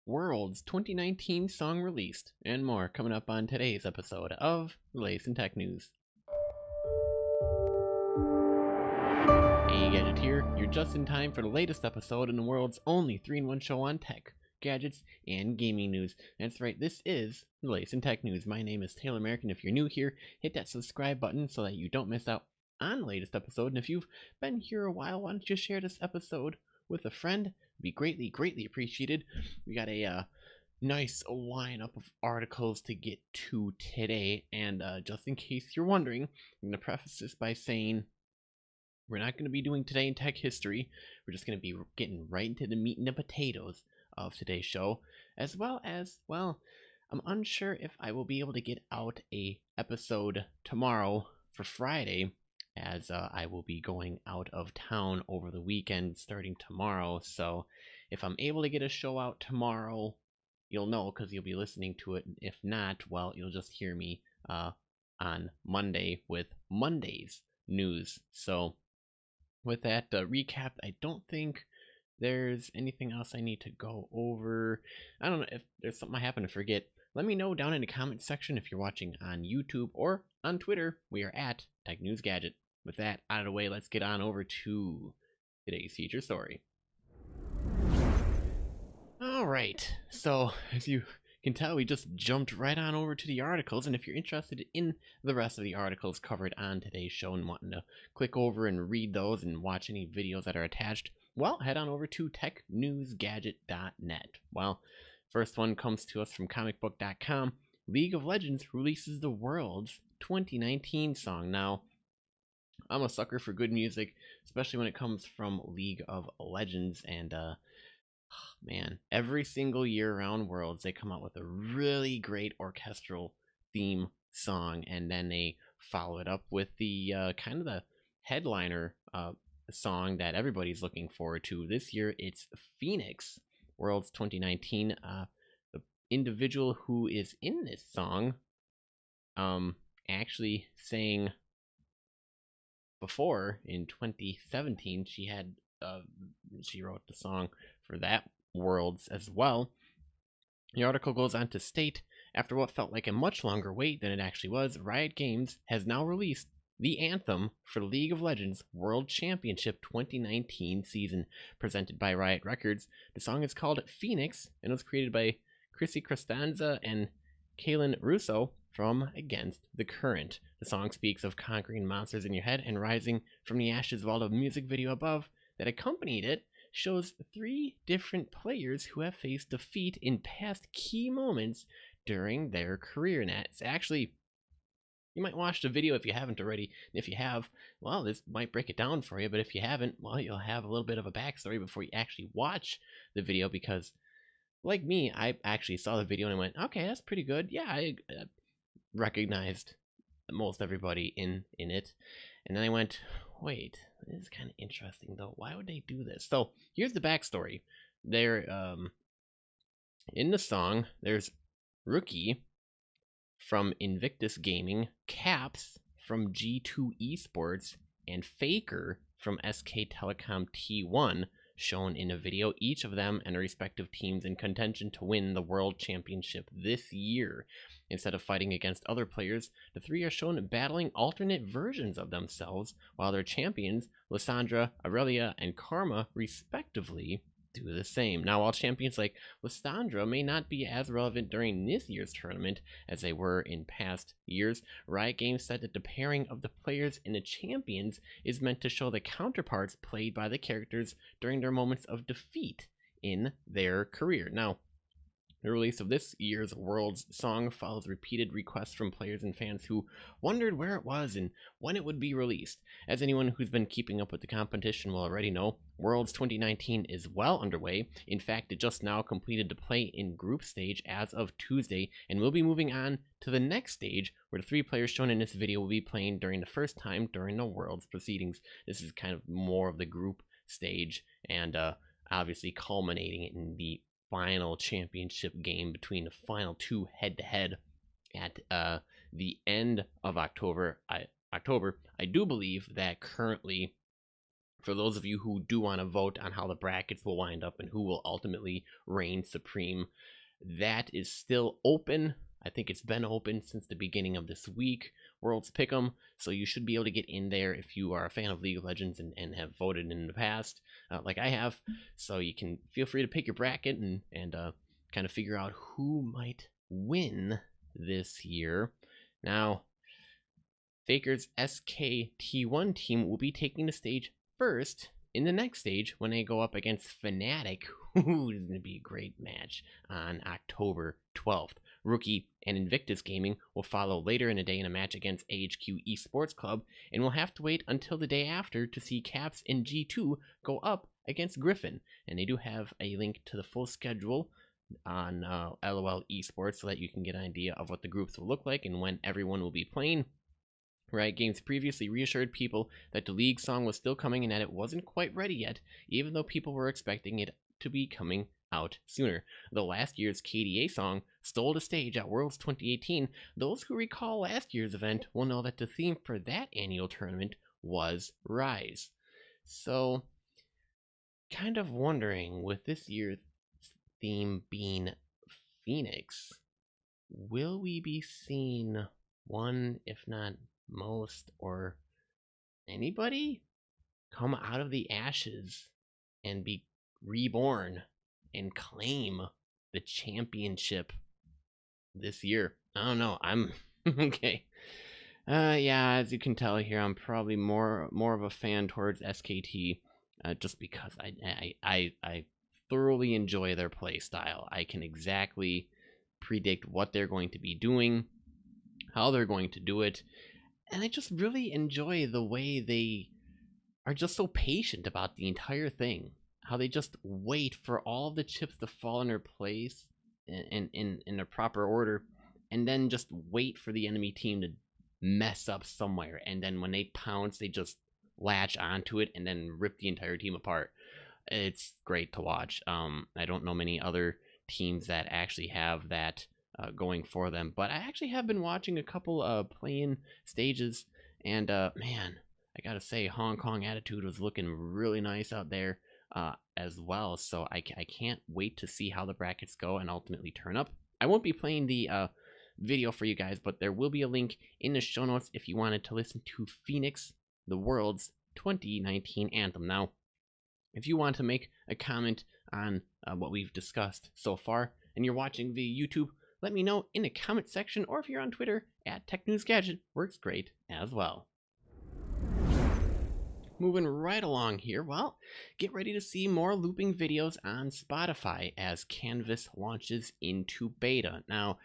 World's 2019 song released, and more coming up on today's episode of the latest in tech news. Hey Gadget here, you're just in time for the latest episode in the world's only 3-in-1 show on tech, gadgets, and gaming news. That's right, this is the latest in tech news. My name is Taylor American. If you're new here, hit that subscribe button so that you don't miss out on the latest episode. And if you've been here a while, why don't you share this episode with a friend? It'd be greatly appreciated. We got a nice lineup of articles to get to today, and just in case you're wondering, I'm going to preface this by saying we're not going to be doing Today in Tech History. We're just going to be getting right into the meat and the potatoes of today's show, as well as, well, I'm unsure if I will be able to get out a episode tomorrow for Friday, as I will be going out of town over the weekend starting tomorrow. So if I'm able to get a show out tomorrow, you'll know because you'll be listening to it. If not, well, you'll just hear me on Monday with Monday's news. So with that recap, I don't think there's anything else I need to go over. I don't know if there's something I happen to forget. Let me know down in the comments section if you're watching on YouTube or on Twitter. We are at TechNewsGadget. With that out of the way, let's get on over to today's feature story. Alright, so as you can tell, we just jumped right on over to the articles, and if you're interested in the rest of the articles covered on today's show and wanting to click over and read those and watch any videos that are attached, well, head on over to TechNewsGadget.net. Well, first one comes to us from comicbook.com. League of Legends releases the world's 2019 song. Now, I'm a sucker for good music, especially when it comes from League of Legends, and man, every single year around Worlds, they come out with a really great orchestral theme song, and then they follow it up with the kind of the headliner song that everybody's looking forward to. This year, it's Phoenix, Worlds 2019. The individual who is in this song actually sang before in 2017. She wrote the song for that Worlds as well. The article goes on to state, after what felt like a much longer wait than it actually was, Riot Games has now released the anthem for the League of Legends World Championship 2019 season, presented by Riot Records. The song is called Phoenix and was created by Chrissy Costanza and Kaylin Russo from Against the Current. The song speaks of conquering monsters in your head and rising from the ashes, while the music video above that accompanied it shows 3 different players who have faced defeat in past key moments during their career. And that's actually, you might watch the video if you haven't already. If you have, well, this might break it down for you, but if you haven't, well, you'll have a little bit of a backstory before you actually watch the video, because like me, I actually saw the video and I went, okay, that's pretty good. Yeah, I recognized most everybody in it. And then I went, wait, this is kind of interesting though. Why would they do this? So here's the backstory. They're in the song, there's Rookie from Invictus Gaming, Caps from G2 Esports, and Faker from SK Telecom T1 shown in a video, each of them and their respective teams in contention to win the World Championship this year. Instead of fighting against other players, the 3 are shown battling alternate versions of themselves, while their champions, Lissandra, Aurelia, and Karma, respectively, do the same. Now, while champions like Lissandra may not be as relevant during this year's tournament as they were in past years, Riot Games said that the pairing of the players and the champions is meant to show the counterparts played by the characters during their moments of defeat in their career. Now, the release of this year's Worlds song follows repeated requests from players and fans who wondered where it was and when it would be released. As anyone who's been keeping up with the competition will already know, Worlds 2019 is well underway. In fact, it just now completed the play in group stage as of Tuesday, and we'll be moving on to the next stage, where the 3 players shown in this video will be playing during the first time during the Worlds proceedings. This is kind of more of the group stage, and obviously culminating in the final championship game between the final 2 head-to-head at the end of October. I do believe that currently For those of you who do want to vote on how the brackets will wind up and who will ultimately reign supreme, that is still open. I think it's been open since the beginning of this week, Worlds Pick'em, so you should be able to get in there if you are a fan of League of Legends and have voted in the past, like I have. So you can feel free to pick your bracket and kind of figure out who might win this year. Now, Faker's SKT1 team will be taking the stage first in the next stage when they go up against Fnatic, who is going to be a great match on October 12th. Rookie and Invictus Gaming will follow later in the day in a match against AHQ Esports Club, and we'll have to wait until the day after to see Caps and G2 go up against Griffin. And they do have a link to the full schedule on LOL Esports so that you can get an idea of what the groups will look like and when everyone will be playing. Riot Games previously reassured people that the League song was still coming and that it wasn't quite ready yet, even though people were expecting it to be coming out sooner. Though last year's KDA song stole the stage at Worlds 2018, those who recall last year's event will know that the theme for that annual tournament was Rise. So, kind of wondering, with this year's theme being Phoenix, will we be seeing one, if not most, or anybody come out of the ashes and be reborn and claim the championship this year? I don't know. I'm okay. Yeah, as you can tell here, I'm probably more of a fan towards SKT, just because I thoroughly enjoy their play style. I can exactly predict what they're going to be doing, how they're going to do it, and I just really enjoy the way they are just so patient about the entire thing. How they just wait for all the chips to fall in their place in a proper order, and then just wait for the enemy team to mess up somewhere. And then when they pounce, they just latch onto it and then rip the entire team apart. It's great to watch. I don't know many other teams that actually have that going for them, but I actually have been watching a couple play-in stages, and man, I gotta say, Hong Kong Attitude was looking really nice out there as well. So I can't wait to see how the brackets go and ultimately turn up. I won't be playing the video for you guys, but there will be a link in the show notes if you wanted to listen to Phoenix, the World's 2019 anthem. Now, if you want to make a comment on what we've discussed so far and you're watching via YouTube, let me know in the comment section, or if you're on Twitter at TechNewsGadget, works great as well. Moving right along here, well, get ready to see more looping videos on Spotify as Canvas launches into beta. Now,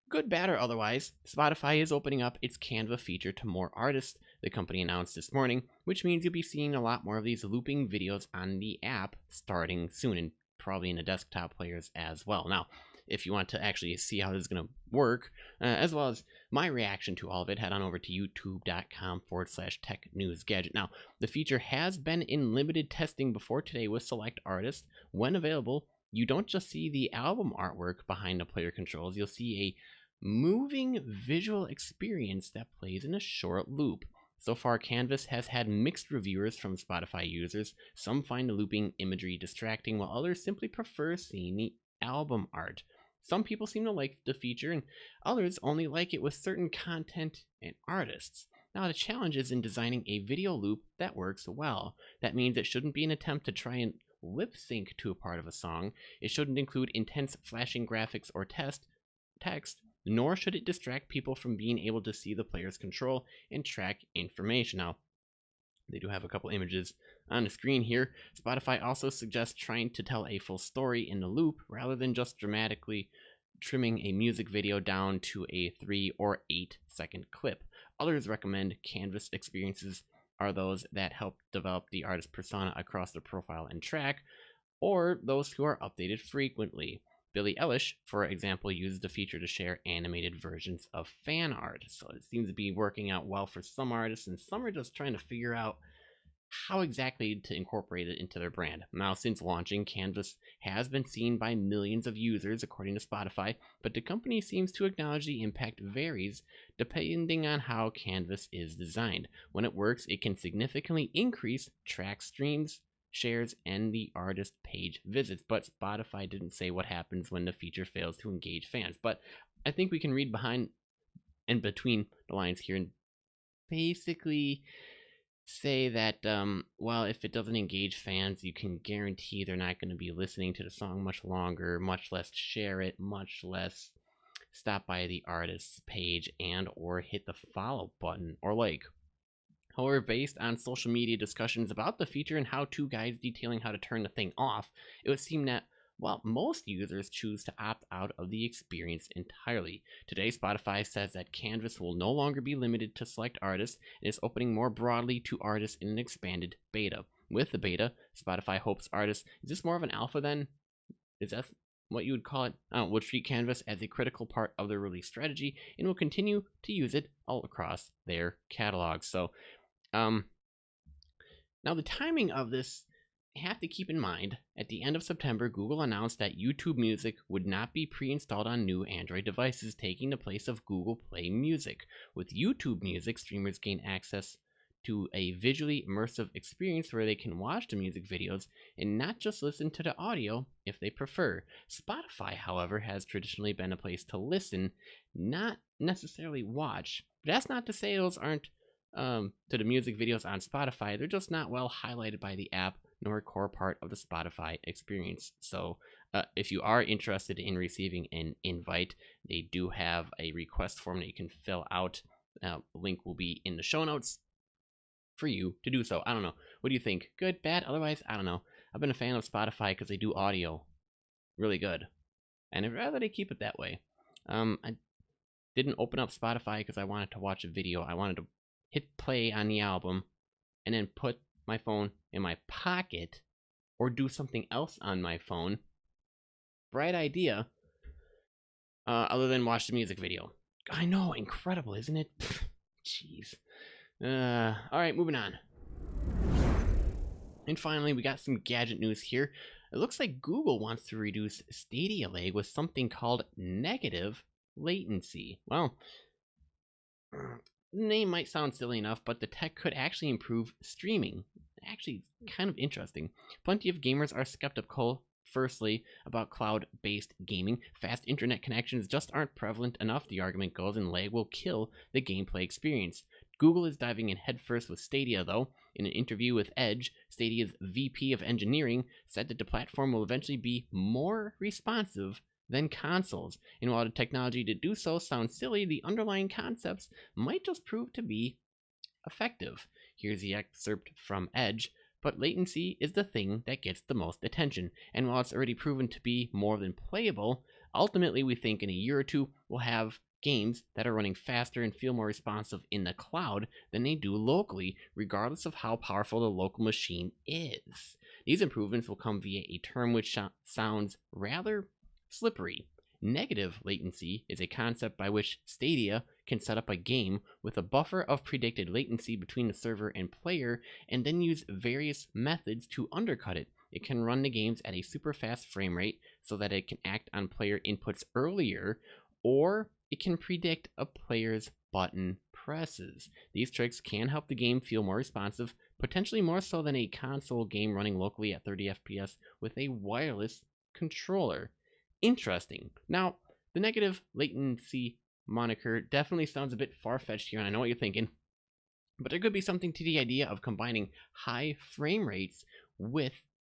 good, bad, or otherwise, Spotify is opening up its Canva feature to more artists, the company announced this morning, which means you'll be seeing a lot more of these looping videos on the app starting soon, and probably in the desktop players as well. Now, if you want to actually see how this is going to work, as well as my reaction to all of it, head on over to youtube.com/TechNewsGadget. Now, the feature has been in limited testing before today with select artists. When available, you don't just see the album artwork behind the player controls, you'll see a moving visual experience that plays in a short loop. So far, Canvas has had mixed reviewers from Spotify users. Some find the looping imagery distracting, while others simply prefer seeing the album art. Some people seem to like the feature, and others only like it with certain content and artists. Now, the challenge is in designing a video loop that works well. That means it shouldn't be an attempt to try and lip sync to a part of a song. It shouldn't include intense flashing graphics or text, nor should it distract people from being able to see the player's control and track information. Now, they do have a couple images on the screen here. Spotify also suggests trying to tell a full story in the loop rather than just dramatically trimming a music video down to a 3 or 8 second clip. Others recommend Canvas experiences are those that help develop the artist persona across the profile and track, or those who are updated frequently. Billie Eilish, for example, used the feature to share animated versions of fan art. So it seems to be working out well for some artists, and some are just trying to figure out how exactly to incorporate it into their brand. Now, since launching, Canvas has been seen by millions of users, according to Spotify, but the company seems to acknowledge the impact varies depending on how Canvas is designed. When it works, it can significantly increase track streams, shares, and the artist page visits, but Spotify didn't say what happens when the feature fails to engage fans. But I think we can read behind and between the lines here and basically say that, well, if it doesn't engage fans, you can guarantee they're not going to be listening to the song much longer, much less share it, much less stop by the artist's page and or hit the follow button or like. However, based on social media discussions about the feature and how-to guides detailing how to turn the thing off, it would seem that, well, most users choose to opt out of the experience entirely. Today, Spotify says that Canvas will no longer be limited to select artists and is opening more broadly to artists in an expanded beta. With the beta, Spotify hopes artists, is this more of an alpha then? Is that what you would call it? Will treat Canvas as a critical part of their release strategy and will continue to use it all across their catalog. So, now the timing of this, you have to keep in mind, at the end of September, Google announced that YouTube Music would not be pre-installed on new Android devices, taking the place of Google Play Music. With YouTube Music, streamers gain access to a visually immersive experience where they can watch the music videos and not just listen to the audio if they prefer. Spotify, however, has traditionally been a place to listen, not necessarily watch. But that's not to say those aren't to the music videos on Spotify. They're just not well highlighted by the app nor a core part of the Spotify experience. So if you are interested in receiving an invite, they do have a request form that you can fill out. The link will be in the show notes for you to do so. I don't know. What do you think? Good, bad? Otherwise, I don't know. I've been a fan of Spotify because they do audio really good. And I'd rather they keep it that way. I didn't open up Spotify because I wanted to watch a video. I wanted to hit play on the album and then put my phone in my pocket or do something else on my phone. Bright idea. Other than watch the music video. I know, incredible, isn't it? Jeez. All right, moving on. And finally, we got some gadget news here. It looks like Google wants to reduce Stadia lag with something called negative latency. Well, the name might sound silly enough, but the tech could actually improve streaming. Actually, kind of interesting. Plenty of gamers are skeptical, firstly, about cloud-based gaming. Fast internet connections just aren't prevalent enough, the argument goes, and lag will kill the gameplay experience. Google is diving in headfirst with Stadia, though. In an interview with Edge, Stadia's VP of Engineering said that the platform will eventually be more responsive than consoles. And while the technology to do so sounds silly, the underlying concepts might just prove to be effective. Here's the excerpt from Edge. But latency is the thing that gets the most attention. And while it's already proven to be more than playable, ultimately we think in a year or two we'll have games that are running faster and feel more responsive in the cloud than they do locally, regardless of how powerful the local machine is. These improvements will come via a term which sounds rather slippery. Negative latency is a concept by which Stadia can set up a game with a buffer of predicted latency between the server and player and then use various methods to undercut it. It can run the games at a super fast frame rate so that it can act on player inputs earlier, or it can predict a player's button presses. These tricks can help the game feel more responsive, potentially more so than a console game running locally at 30 FPS with a wireless controller. Interesting. Now, the negative latency moniker definitely sounds a bit far-fetched here, and I know what you're thinking, but there could be something to the idea of combining high frame rates with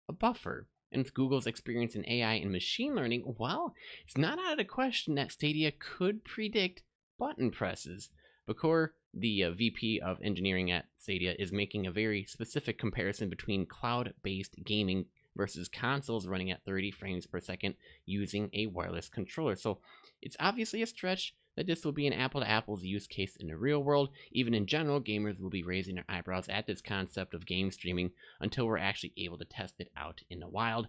a buffer. And with Google's experience in AI and machine learning, well, it's not out of the question that Stadia could predict button presses. Bakur, the VP of engineering at Stadia, is making a very specific comparison between cloud-based gaming versus consoles running at 30 frames per second using a wireless controller. So it's obviously a stretch that this will be an apple-to-apples use case in the real world. Even in general, gamers will be raising their eyebrows at this concept of game streaming until we're actually able to test it out in the wild.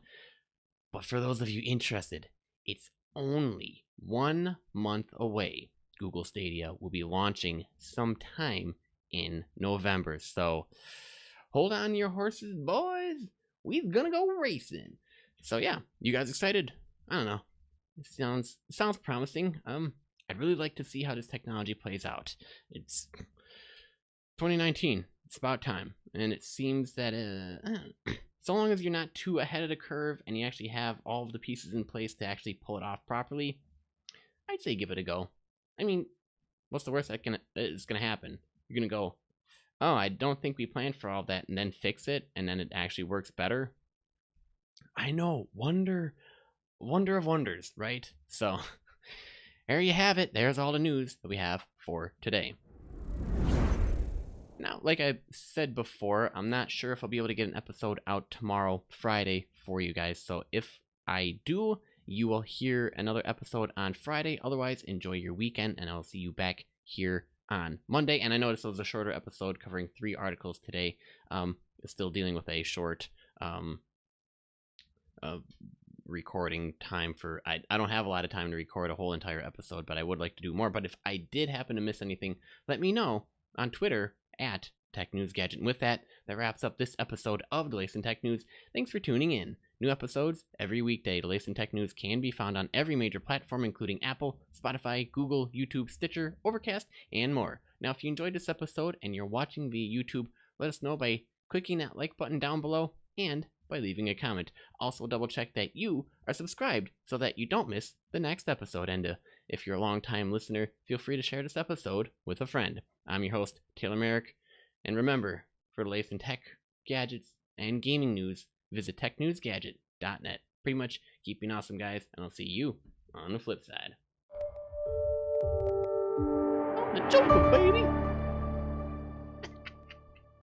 But for those of you interested, it's only 1 month away. Google Stadia will be launching sometime in November. So hold on to your horses, boys. We're gonna go racing. So yeah, you guys excited? I don't know. It sounds promising. I'd really like to see how this technology plays out. It's 2019. It's about time, and it seems that so long as you're not too ahead of the curve and you actually have all of the pieces in place to actually pull it off properly, I'd say give it a go. I mean, what's the worst that is gonna happen? You're gonna go, oh, I don't think we planned for all that, and then fix it, and then it actually works better. I know, wonder of wonders, right? So there you have it. There's all the news that we have for today. Now, like I said before, I'm not sure if I'll be able to get an episode out tomorrow, Friday, for you guys. So if I do, you will hear another episode on Friday. Otherwise, enjoy your weekend, and I'll see you back here on Monday. And I know this was a shorter episode covering 3 articles today. Still dealing with a short recording time for I don't have a lot of time to record a whole entire episode, but I would like to do more. But if I did happen to miss anything, let me know on Twitter at TechNewsGadget. And with that wraps up this episode of the Latest in Tech News. Thanks for tuning in. New episodes every weekday. The Latest in Tech News can be found on every major platform, including Apple, Spotify, Google, YouTube, Stitcher, Overcast, and more. Now, if you enjoyed this episode and you're watching via YouTube, let us know by clicking that like button down below and by leaving a comment. Also, double check that you are subscribed so that you don't miss the next episode. And if you're a long-time listener, feel free to share this episode with a friend. I'm your host, Taylor Merrick, and remember, for the latest in tech, gadgets, and gaming news, visit TechNewsGadget.net. Pretty much, keep being awesome, guys, and I'll see you on the flip side. I'm the Joker, baby!